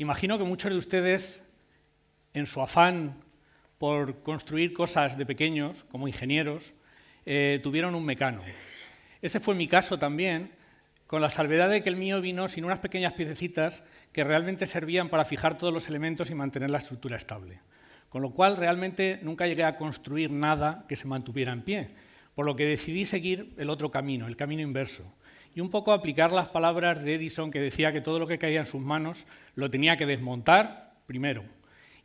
Imagino que muchos de ustedes, en su afán por construir cosas de pequeños, como ingenieros, tuvieron un mecano. Ese fue mi caso también, con la salvedad de que el mío vino sin unas pequeñas piececitas que realmente servían para fijar todos los elementos y mantener la estructura estable. Con lo cual, realmente nunca llegué a construir nada que se mantuviera en pie, por lo que decidí seguir el otro camino, el camino inverso, y un poco aplicar las palabras de Edison, que decía que todo lo que caía en sus manos lo tenía que desmontar primero,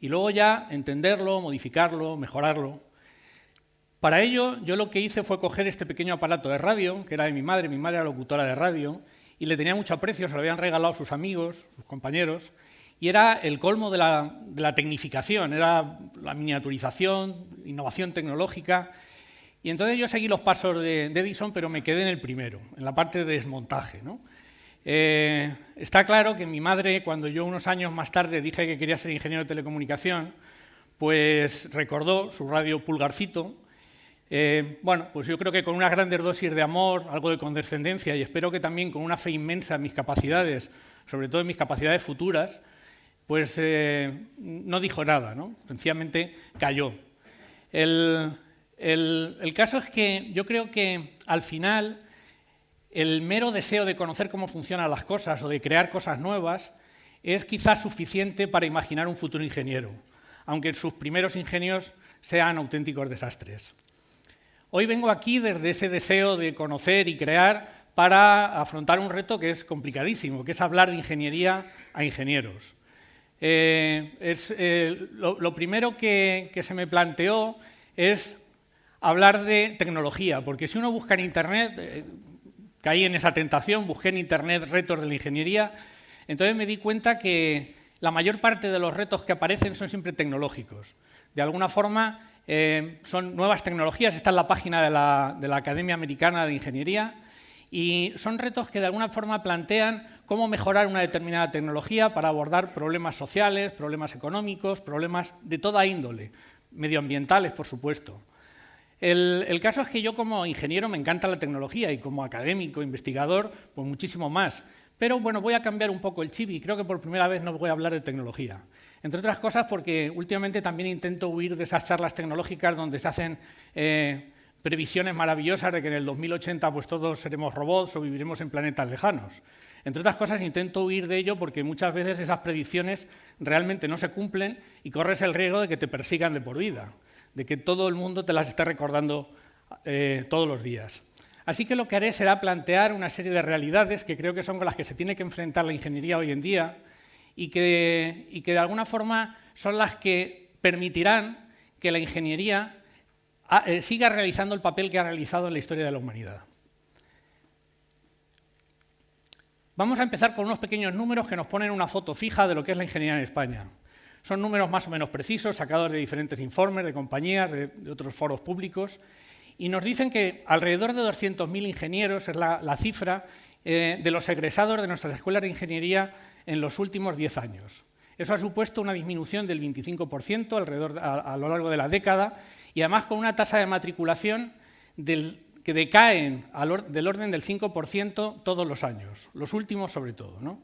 y luego ya entenderlo, modificarlo, mejorarlo. Para ello, yo lo que hice fue coger este pequeño aparato de radio, que era de mi madre era locutora de radio, y le tenía mucho aprecio, se lo habían regalado sus amigos, sus compañeros, y era el colmo de la tecnificación, era la miniaturización, innovación tecnológica. Y entonces yo seguí los pasos de Edison, pero me quedé en el primero, en la parte de desmontaje, ¿no? Está claro que mi madre, cuando yo unos años más tarde dije que quería ser ingeniero de telecomunicación, pues recordó su radio Pulgarcito. Bueno, pues yo creo que con unas grandes dosis de amor, algo de condescendencia y espero que también con una fe inmensa en mis capacidades, sobre todo en mis capacidades futuras, pues no dijo nada, ¿no? Sencillamente cayó. El caso es que yo creo que al final el mero deseo de conocer cómo funcionan las cosas o de crear cosas nuevas es quizás suficiente para imaginar un futuro ingeniero, aunque sus primeros ingenios sean auténticos desastres. Hoy vengo aquí desde ese deseo de conocer y crear para afrontar un reto que es complicadísimo, que es hablar de ingeniería a ingenieros. Lo primero que se me planteó es hablar de tecnología, porque si uno busca en Internet, caí en esa tentación, busqué en Internet retos de la ingeniería, entonces me di cuenta que la mayor parte de los retos que aparecen son siempre tecnológicos. De alguna forma son nuevas tecnologías, esta es la página de la Academia Americana de Ingeniería, y son retos que de alguna forma plantean cómo mejorar una determinada tecnología para abordar problemas sociales, problemas económicos, problemas de toda índole, medioambientales, por supuesto. El caso es que yo como ingeniero me encanta la tecnología y como académico, investigador, pues muchísimo más. Pero bueno, voy a cambiar un poco el chip y creo que por primera vez no voy a hablar de tecnología. Entre otras cosas porque últimamente también intento huir de esas charlas tecnológicas donde se hacen previsiones maravillosas de que en el 2080 pues todos seremos robots o viviremos en planetas lejanos. Entre otras cosas intento huir de ello porque muchas veces esas predicciones realmente no se cumplen y corres el riesgo de que te persigan de por vida, de que todo el mundo te las esté recordando todos los días. Así que lo que haré será plantear una serie de realidades que creo que son con las que se tiene que enfrentar la ingeniería hoy en día y que de alguna forma son las que permitirán que la ingeniería siga realizando el papel que ha realizado en la historia de la humanidad. Vamos a empezar con unos pequeños números que nos ponen una foto fija de lo que es la ingeniería en España. Son números más o menos precisos, sacados de diferentes informes, de compañías, de otros foros públicos, y nos dicen que alrededor de 200.000 ingenieros es la cifra de los egresados de nuestras escuelas de ingeniería en los últimos 10 años. Eso ha supuesto una disminución del 25% a lo largo de la década y además con una tasa de matriculación que decaen del orden del 5% todos los años, los últimos sobre todo, ¿no?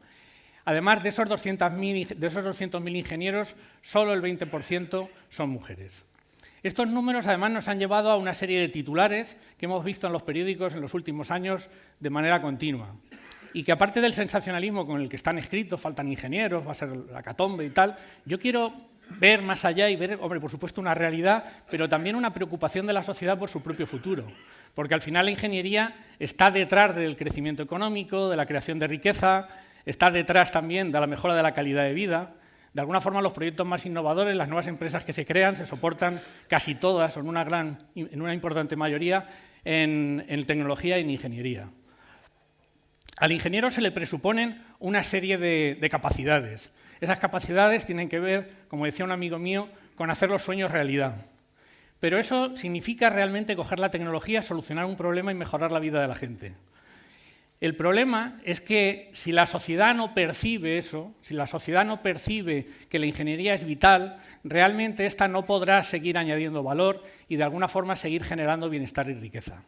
Además de esos 200.000 ingenieros, solo el 20% son mujeres. Estos números además nos han llevado a una serie de titulares que hemos visto en los periódicos en los últimos años de manera continua y que aparte del sensacionalismo con el que están escritos, faltan ingenieros, va a ser la catombe y tal, yo quiero ver más allá y ver, hombre, por supuesto una realidad, pero también una preocupación de la sociedad por su propio futuro, porque al final la ingeniería está detrás del crecimiento económico, de la creación de riqueza, está detrás también de la mejora de la calidad de vida. De alguna forma, los proyectos más innovadores, las nuevas empresas que se crean, se soportan casi todas, o en una importante mayoría, en tecnología y en ingeniería. Al ingeniero se le presuponen una serie de capacidades. Esas capacidades tienen que ver, como decía un amigo mío, con hacer los sueños realidad. Pero eso significa realmente coger la tecnología, solucionar un problema y mejorar la vida de la gente. El problema es que si la sociedad no percibe eso, si la sociedad no percibe que la ingeniería es vital, realmente ésta no podrá seguir añadiendo valor y de alguna forma seguir generando bienestar y riqueza.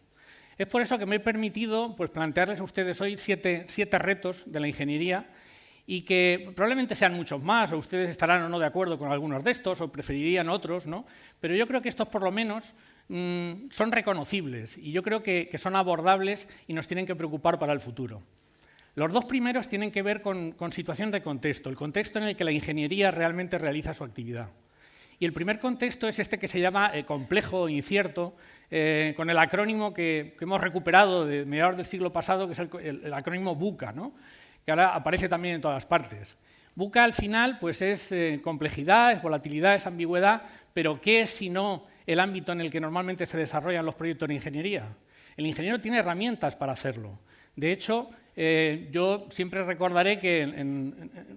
Es por eso que me he permitido plantearles a ustedes hoy siete retos de la ingeniería y que probablemente sean muchos más, o ustedes estarán o no de acuerdo con algunos de estos, o preferirían otros, ¿no? Pero yo creo que estos, por lo menos, son reconocibles y yo creo que son abordables y nos tienen que preocupar para el futuro. Los dos primeros tienen que ver con situación de contexto, el contexto en el que la ingeniería realmente realiza su actividad. Y el primer contexto es este que se llama complejo, incierto, con el acrónimo que hemos recuperado de mediados del siglo pasado, que es el acrónimo VUCA, ¿no? Que ahora aparece también en todas partes. VUCA al final pues es complejidad, es volatilidad, es ambigüedad, pero ¿qué es si no el ámbito en el que normalmente se desarrollan los proyectos de ingeniería? El ingeniero tiene herramientas para hacerlo. De hecho, yo siempre recordaré que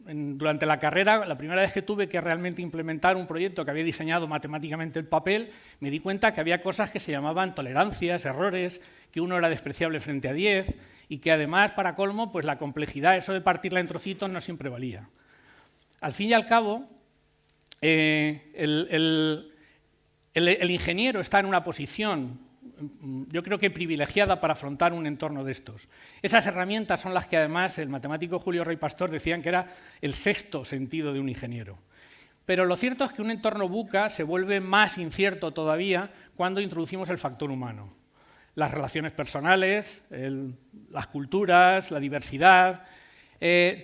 durante la carrera, la primera vez que tuve que realmente implementar un proyecto que había diseñado matemáticamente el papel, me di cuenta que había cosas que se llamaban tolerancias, errores, que uno era despreciable frente a 10 y que además, para colmo, pues la complejidad, eso de partirla en trocitos, no siempre valía. Al fin y al cabo, el ingeniero está en una posición, yo creo que privilegiada para afrontar un entorno de estos. Esas herramientas son las que además el matemático Julio Rey Pastor decían que era el sexto sentido de un ingeniero. Pero lo cierto es que un entorno VUCA se vuelve más incierto todavía cuando introducimos el factor humano. Las relaciones personales, las culturas, la diversidad,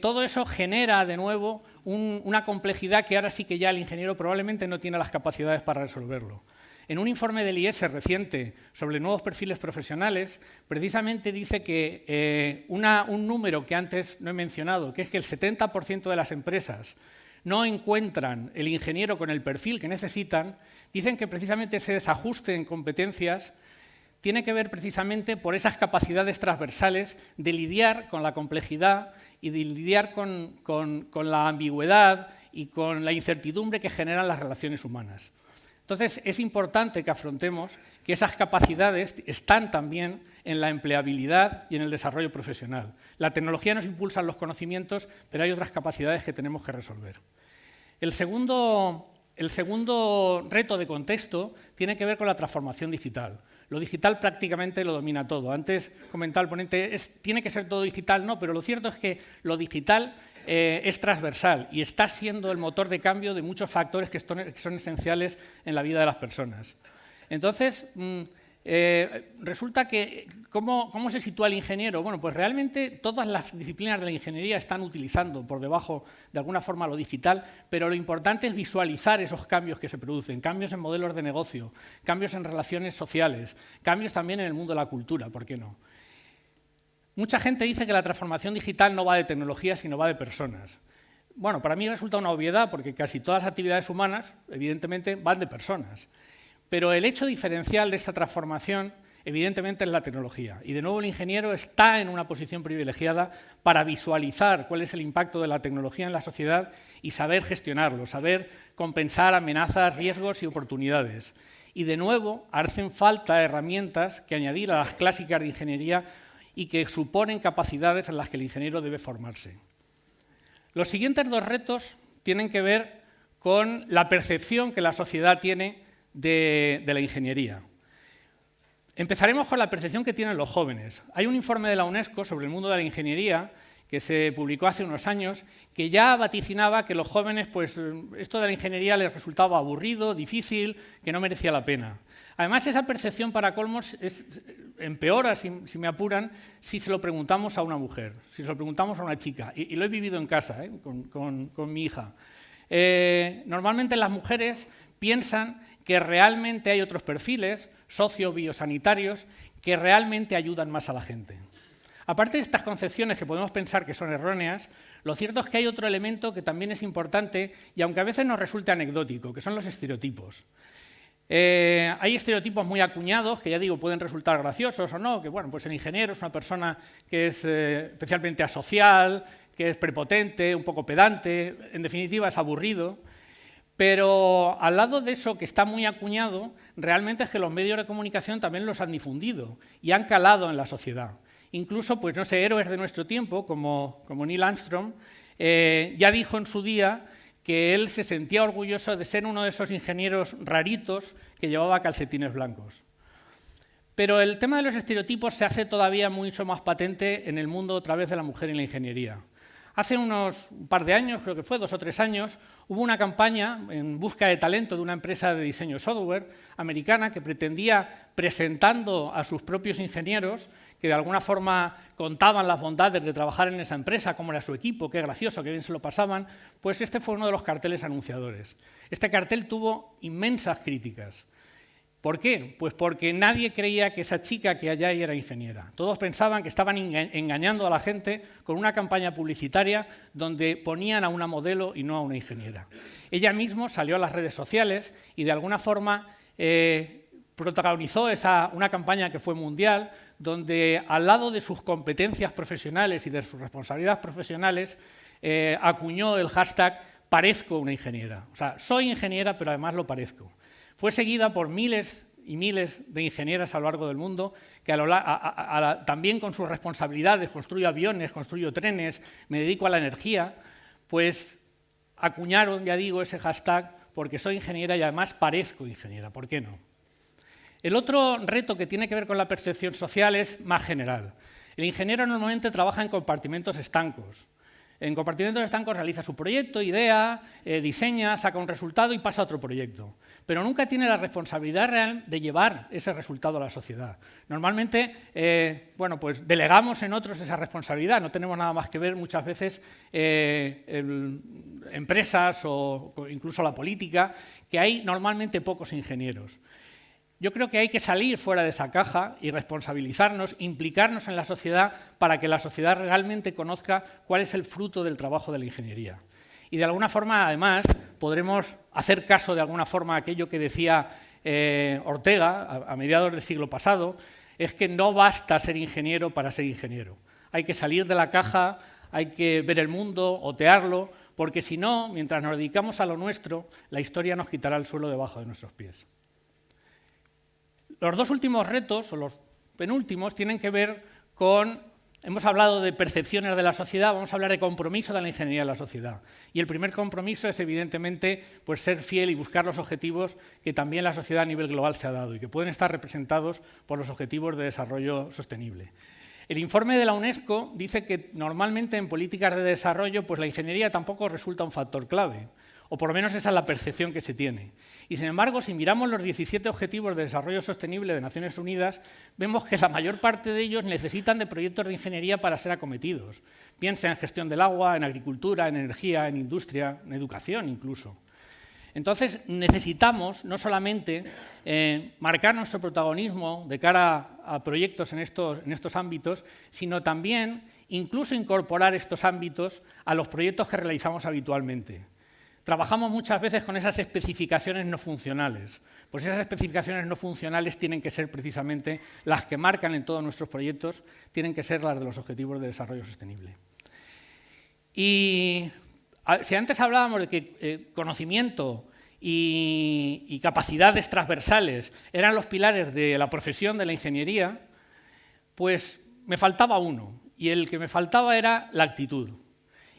todo eso genera de nuevo una complejidad que ahora sí que ya el ingeniero probablemente no tiene las capacidades para resolverlo. En un informe del IES reciente sobre nuevos perfiles profesionales, precisamente dice que un número que antes no he mencionado, que es que el 70% de las empresas no encuentran el ingeniero con el perfil que necesitan, dicen que precisamente ese desajuste en competencias tiene que ver precisamente por esas capacidades transversales de lidiar con la complejidad y de lidiar con la ambigüedad y con la incertidumbre que generan las relaciones humanas. Entonces, es importante que afrontemos que esas capacidades están también en la empleabilidad y en el desarrollo profesional. La tecnología nos impulsa los conocimientos, pero hay otras capacidades que tenemos que resolver. El segundo reto de contexto tiene que ver con la transformación digital. Lo digital prácticamente lo domina todo. Antes comentaba el ponente, tiene que ser todo digital, no, pero lo cierto es que lo digital es transversal y está siendo el motor de cambio de muchos factores que son esenciales en la vida de las personas. Entonces, resulta que, ¿cómo se sitúa el ingeniero? Bueno, pues realmente todas las disciplinas de la ingeniería están utilizando por debajo de alguna forma lo digital, pero lo importante es visualizar esos cambios que se producen, cambios en modelos de negocio, cambios en relaciones sociales, cambios también en el mundo de la cultura, ¿por qué no? Mucha gente dice que la transformación digital no va de tecnología, sino va de personas. Bueno, para mí resulta una obviedad, porque casi todas las actividades humanas, evidentemente, van de personas. Pero el hecho diferencial de esta transformación, evidentemente, es la tecnología. Y de nuevo el ingeniero está en una posición privilegiada para visualizar cuál es el impacto de la tecnología en la sociedad y saber gestionarlo, saber compensar amenazas, riesgos y oportunidades. Y de nuevo hacen falta herramientas que añadir a las clásicas de ingeniería y que suponen capacidades en las que el ingeniero debe formarse. Los siguientes dos retos tienen que ver con la percepción que la sociedad tiene de la ingeniería. Empezaremos con la percepción que tienen los jóvenes. Hay un informe de la UNESCO sobre el mundo de la ingeniería que se publicó hace unos años, que ya vaticinaba que los jóvenes, pues esto de la ingeniería les resultaba aburrido, difícil, que no merecía la pena. Además, esa percepción, para colmos, empeora, si me apuran, si se lo preguntamos a una mujer, si se lo preguntamos a una chica. Y lo he vivido en casa, con mi hija. Normalmente las mujeres piensan que realmente hay otros perfiles socio-biosanitarios que realmente ayudan más a la gente. Aparte de estas concepciones que podemos pensar que son erróneas, lo cierto es que hay otro elemento que también es importante y aunque a veces nos resulte anecdótico, que son los estereotipos. Hay estereotipos muy acuñados que, ya digo, pueden resultar graciosos o no, que bueno, pues el ingeniero es una persona que es especialmente asocial, que es prepotente, un poco pedante, en definitiva es aburrido. Pero al lado de eso que está muy acuñado, realmente es que los medios de comunicación también los han difundido y han calado en la sociedad. Incluso, pues no sé, héroes de nuestro tiempo, como Neil Armstrong, ya dijo en su día que él se sentía orgulloso de ser uno de esos ingenieros raritos que llevaba calcetines blancos. Pero el tema de los estereotipos se hace todavía mucho más patente en el mundo otra vez de la mujer y la ingeniería. Hace un par de años, creo que fue 2 o 3 años, hubo una campaña en busca de talento de una empresa de diseño software americana que pretendía, presentando a sus propios ingenieros, que de alguna forma contaban las bondades de trabajar en esa empresa, cómo era su equipo, qué gracioso, qué bien se lo pasaban, pues este fue uno de los carteles anunciadores. Este cartel tuvo inmensas críticas. ¿Por qué? Pues porque nadie creía que esa chica que allá era ingeniera. Todos pensaban que estaban engañando a la gente con una campaña publicitaria donde ponían a una modelo y no a una ingeniera. Ella misma salió a las redes sociales y de alguna forma protagonizó una campaña que fue mundial, donde al lado de sus competencias profesionales y de sus responsabilidades profesionales acuñó el hashtag "parezco una ingeniera". O sea, soy ingeniera, pero además lo parezco. Fue seguida por miles y miles de ingenieras a lo largo del mundo que también con sus responsabilidades, construyo aviones, construyo trenes, me dedico a la energía, pues acuñaron, ya digo, ese hashtag porque soy ingeniera y además parezco ingeniera. ¿Por qué no? El otro reto que tiene que ver con la percepción social es más general. El ingeniero normalmente trabaja en compartimentos estancos. En compartimentos estancos realiza su proyecto, idea, diseña, saca un resultado y pasa a otro proyecto. Pero nunca tiene la responsabilidad real de llevar ese resultado a la sociedad. Normalmente, pues delegamos en otros esa responsabilidad. No tenemos nada más que ver muchas veces empresas o incluso la política, que hay normalmente pocos ingenieros. Yo creo que hay que salir fuera de esa caja y responsabilizarnos, implicarnos en la sociedad para que la sociedad realmente conozca cuál es el fruto del trabajo de la ingeniería. Y de alguna forma, además, podremos hacer caso de alguna forma a aquello que decía Ortega a mediados del siglo pasado, es que no basta ser ingeniero para ser ingeniero. Hay que salir de la caja, hay que ver el mundo, otearlo, porque si no, mientras nos dedicamos a lo nuestro, la historia nos quitará el suelo debajo de nuestros pies. Los dos últimos retos, o los penúltimos, tienen que ver con, hemos hablado de percepciones de la sociedad, vamos a hablar de compromiso de la ingeniería en la sociedad. Y el primer compromiso es, evidentemente, pues ser fiel y buscar los objetivos que también la sociedad a nivel global se ha dado y que pueden estar representados por los Objetivos de Desarrollo Sostenible. El informe de la UNESCO dice que normalmente en políticas de desarrollo pues la ingeniería tampoco resulta un factor clave, o por lo menos esa es la percepción que se tiene. Y sin embargo, si miramos los 17 Objetivos de Desarrollo Sostenible de Naciones Unidas, vemos que la mayor parte de ellos necesitan de proyectos de ingeniería para ser acometidos. Piensa en gestión del agua, en agricultura, en energía, en industria, en educación incluso. Entonces, necesitamos no solamente marcar nuestro protagonismo de cara a proyectos en estos ámbitos, sino también incluso incorporar estos ámbitos a los proyectos que realizamos habitualmente. Trabajamos muchas veces con esas especificaciones no funcionales. Pues esas especificaciones no funcionales tienen que ser precisamente las que marcan en todos nuestros proyectos, tienen que ser las de los Objetivos de Desarrollo Sostenible. Y si antes hablábamos de que conocimiento y capacidades transversales eran los pilares de la profesión de la ingeniería, pues me faltaba uno, y el que me faltaba era la actitud.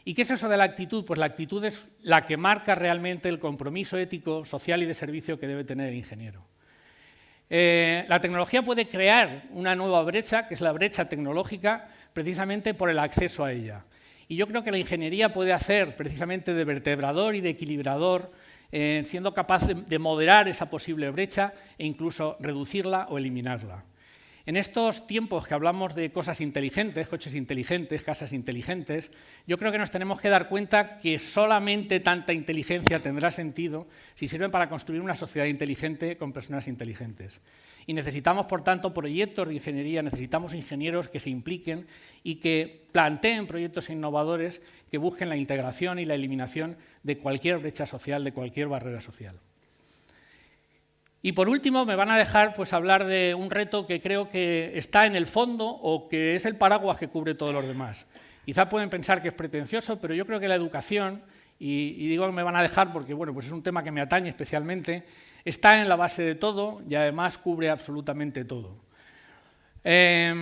¿Y qué es eso de la actitud? Pues la actitud es la que marca realmente el compromiso ético, social y de servicio que debe tener el ingeniero. La tecnología puede crear una nueva brecha, que es la brecha tecnológica, precisamente por el acceso a ella. Y yo creo que la ingeniería puede hacer precisamente de vertebrador y de equilibrador, siendo capaz de moderar esa posible brecha e incluso reducirla o eliminarla. En estos tiempos que hablamos de cosas inteligentes, coches inteligentes, casas inteligentes, yo creo que nos tenemos que dar cuenta que solamente tanta inteligencia tendrá sentido si sirven para construir una sociedad inteligente con personas inteligentes. Y necesitamos, por tanto, proyectos de ingeniería, necesitamos ingenieros que se impliquen y que planteen proyectos innovadores que busquen la integración y la eliminación de cualquier brecha social, de cualquier barrera social. Y por último me van a dejar pues, hablar de un reto que creo que está en el fondo o que es el paraguas que cubre todos los demás. Quizá pueden pensar que es pretencioso, pero yo creo que la educación, y digo que me van a dejar porque bueno, pues es un tema que me atañe especialmente, está en la base de todo y además cubre absolutamente todo. A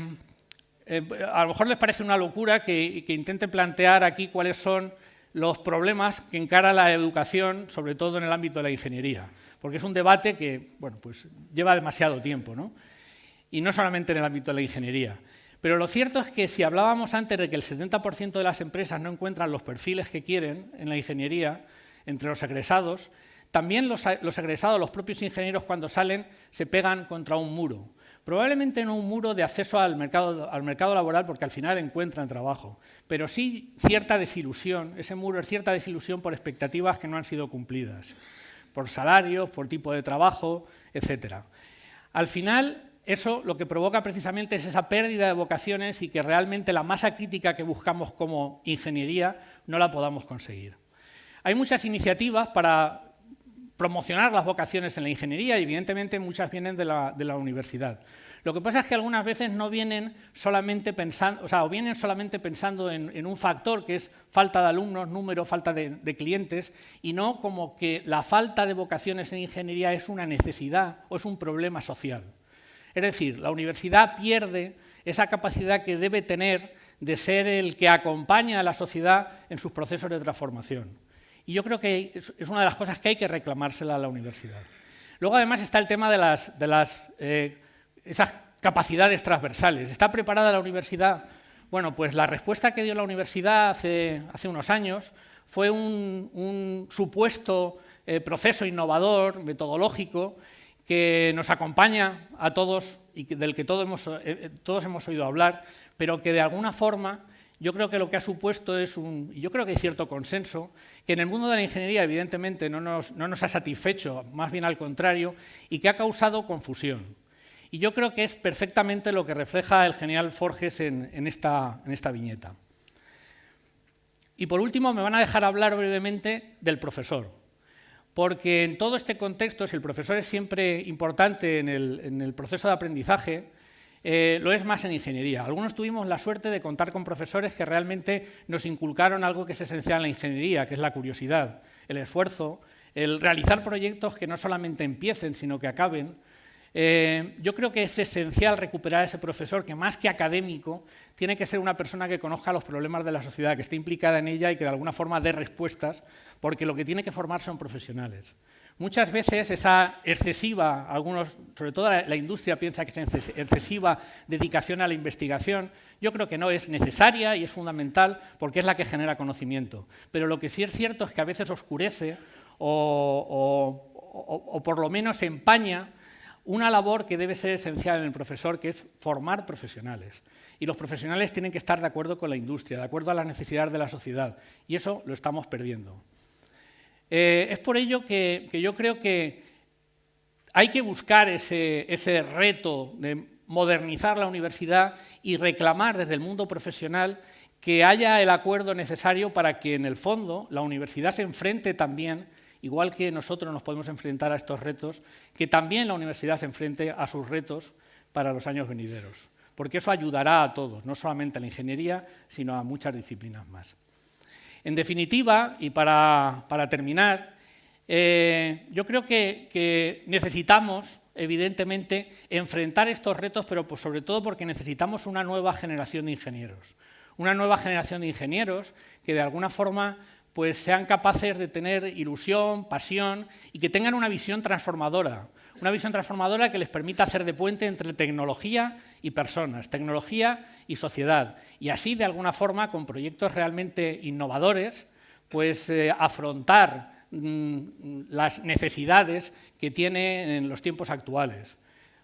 lo mejor les parece una locura que intente plantear aquí cuáles son los problemas que encara la educación, sobre todo en el ámbito de la ingeniería, porque es un debate que bueno, pues lleva demasiado tiempo, ¿no? Y no solamente en el ámbito de la ingeniería. Pero lo cierto es que si hablábamos antes de que el 70% de las empresas no encuentran los perfiles que quieren en la ingeniería entre los egresados, también los egresados, los propios ingenieros, cuando salen, se pegan contra un muro. Probablemente no un muro de acceso al mercado laboral, porque al final encuentran trabajo, pero sí cierta desilusión. Ese muro es cierta desilusión por expectativas que no han sido cumplidas, por salarios, por tipo de trabajo, etc. Al final, eso lo que provoca precisamente es esa pérdida de vocaciones y que realmente la masa crítica que buscamos como ingeniería no la podamos conseguir. Hay muchas iniciativas para promocionar las vocaciones en la ingeniería y evidentemente muchas vienen de la universidad. Lo que pasa es que algunas veces no vienen solamente pensando, o vienen solamente pensando en un factor que es falta de alumnos, número, falta de clientes, y no como que la falta de vocaciones en ingeniería es una necesidad o es un problema social. Es decir, la universidad pierde esa capacidad que debe tener de ser el que acompaña a la sociedad en sus procesos de transformación. Y yo creo que es una de las cosas que hay que reclamársela a la universidad. Luego, además, está el tema de esas capacidades transversales. ¿Está preparada la universidad? Bueno, pues la respuesta que dio la universidad hace unos años fue un supuesto proceso innovador, metodológico, que nos acompaña a todos y del que todos hemos oído hablar, pero que de alguna forma yo creo que lo que ha supuesto es y yo creo que hay cierto consenso, que en el mundo de la ingeniería evidentemente no nos ha satisfecho, más bien al contrario, y que ha causado confusión. Y yo creo que es perfectamente lo que refleja el general Forges en esta viñeta. Y por último me van a dejar hablar brevemente del profesor, porque en todo este contexto, si el profesor es siempre importante en el proceso de aprendizaje, lo es más en ingeniería. Algunos tuvimos la suerte de contar con profesores que realmente nos inculcaron algo que es esencial en la ingeniería, que es la curiosidad, el esfuerzo, el realizar proyectos que no solamente empiecen, sino que acaben. Yo creo que es esencial recuperar a ese profesor que, más que académico, tiene que ser una persona que conozca los problemas de la sociedad, que esté implicada en ella y que de alguna forma dé respuestas, porque lo que tiene que formar son profesionales. Muchas veces esa excesiva, algunos, sobre todo la industria piensa que es excesiva dedicación a la investigación, yo creo que no, es necesaria y es fundamental porque es la que genera conocimiento. Pero lo que sí es cierto es que a veces oscurece o por lo menos empaña una labor que debe ser esencial en el profesor, que es formar profesionales. Y los profesionales tienen que estar de acuerdo con la industria, de acuerdo a las necesidades de la sociedad, y eso lo estamos perdiendo. Es por ello que yo creo que hay que buscar ese reto de modernizar la universidad y reclamar desde el mundo profesional que haya el acuerdo necesario para que, en el fondo, la universidad se enfrente también, igual que nosotros nos podemos enfrentar a estos retos, que también la universidad se enfrente a sus retos para los años venideros, porque eso ayudará a todos, no solamente a la ingeniería, sino a muchas disciplinas más. En definitiva, y para terminar, yo creo que necesitamos, evidentemente, enfrentar estos retos, pero sobre todo porque necesitamos una nueva generación de ingenieros. Una nueva generación de ingenieros que, de alguna forma, pues sean capaces de tener ilusión, pasión y que tengan una visión transformadora que les permita hacer de puente entre tecnología y personas, tecnología y sociedad, y así, de alguna forma, con proyectos realmente innovadores, pues afrontar las necesidades que tiene en los tiempos actuales.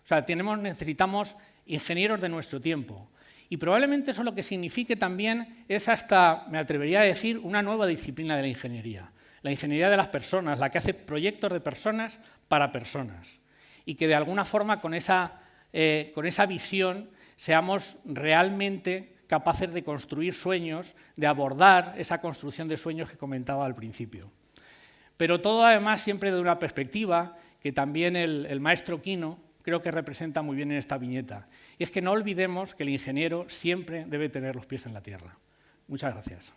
O sea, necesitamos ingenieros de nuestro tiempo. Y probablemente eso lo que signifique también es hasta, me atrevería a decir, una nueva disciplina de la ingeniería de las personas, la que hace proyectos de personas para personas. Y que de alguna forma con esa visión seamos realmente capaces de construir sueños, de abordar esa construcción de sueños que comentaba al principio. Pero todo además siempre de una perspectiva que también el maestro Quino creo que representa muy bien en esta viñeta. Y es que no olvidemos que el ingeniero siempre debe tener los pies en la tierra. Muchas gracias.